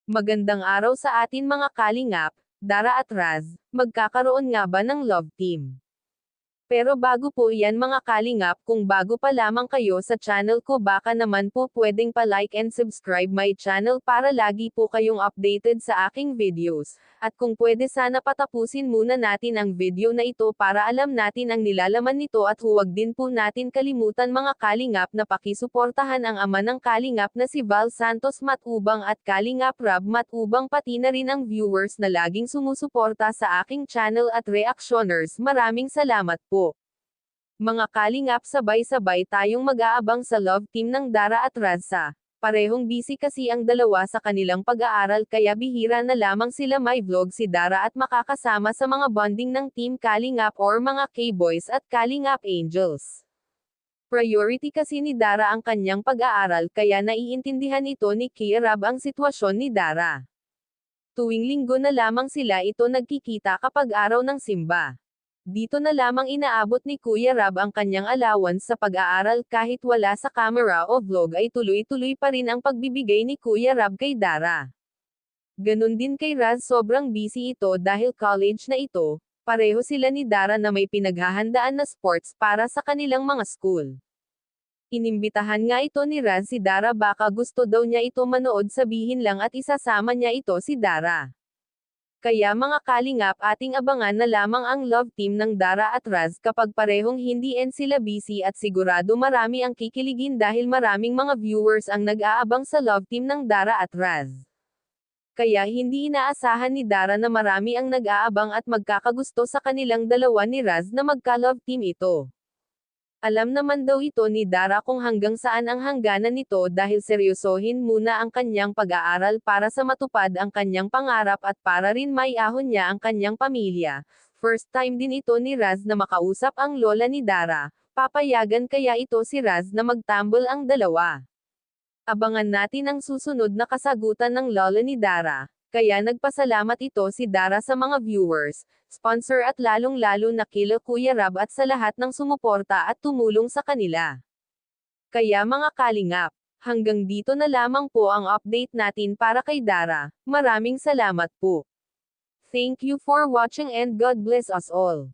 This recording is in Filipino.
Magandang araw sa atin mga kalingap, Dara at Raz, magkakaroon nga ba ng love team? Pero bago po yan mga kalingap, kung bago pa lamang kayo sa channel ko baka naman po pwedeng pa-like and subscribe my channel para lagi po kayong updated sa aking videos. At kung pwede sana patapusin muna natin ang video na ito para alam natin ang nilalaman nito at huwag din po natin kalimutan mga kalingap na pakisuportahan ang ama ng kalingap na si Val Santos Matubang at Kalingap Rab Matubang pati na rin ang viewers na laging sumusuporta sa aking channel at reactioners. Maraming salamat po. Mga kalingap sabay-sabay tayong mag-aabang sa love team ng Dara at Raza. Parehong busy kasi ang dalawa sa kanilang pag-aaral kaya bihira na lamang sila may vlog si Dara at makakasama sa mga bonding ng Team Kalingap or mga K-Boys at Kalingap Angels. Priority kasi ni Dara ang kanyang pag-aaral kaya naiintindihan ito ni Kuya Rab ang sitwasyon ni Dara. Tuwing linggo na lamang sila ito nagkikita kapag araw ng simba. Dito na lamang inaabot ni Kuya Rab ang kanyang allowance sa pag-aaral kahit wala sa camera o vlog ay tuloy-tuloy pa rin ang pagbibigay ni Kuya Rab kay Dara. Ganun din kay Raz sobrang busy ito dahil college na ito, pareho sila ni Dara na may pinaghahandaan na sports para sa kanilang mga school. Inimbitahan nga ito ni Raz si Dara baka gusto daw niya ito manood sabihin lang at isasama niya ito si Dara. Kaya mga kalingap ating abangan na lamang ang love team ng Dara at Raz kapag parehong hindi sila busy at sigurado marami ang kikiligin dahil maraming mga viewers ang nag-aabang sa love team ng Dara at Raz. Kaya hindi inaasahan ni Dara na marami ang nag-aabang at magkakagusto sa kanilang dalawa ni Raz na magka-love team ito. Alam naman daw ito ni Dara kung hanggang saan ang hangganan nito dahil seryosohin muna ang kanyang pag-aaral para sa matupad ang kanyang pangarap at para rin maiahon niya ang kanyang pamilya. First time din ito ni Raz na makausap ang lola ni Dara, papayagan kaya ito si Raz na magtambol ang dalawa. Abangan natin ang susunod na kasagutan ng lola ni Dara. Kaya nagpasalamat ito si Dara sa mga viewers, sponsor at lalong-lalo na kila Kuya Rab at sa lahat ng sumuporta at tumulong sa kanila. Kaya mga kalingap, hanggang dito na lamang po ang update natin para kay Dara. Maraming salamat po. Thank you for watching and God bless us all.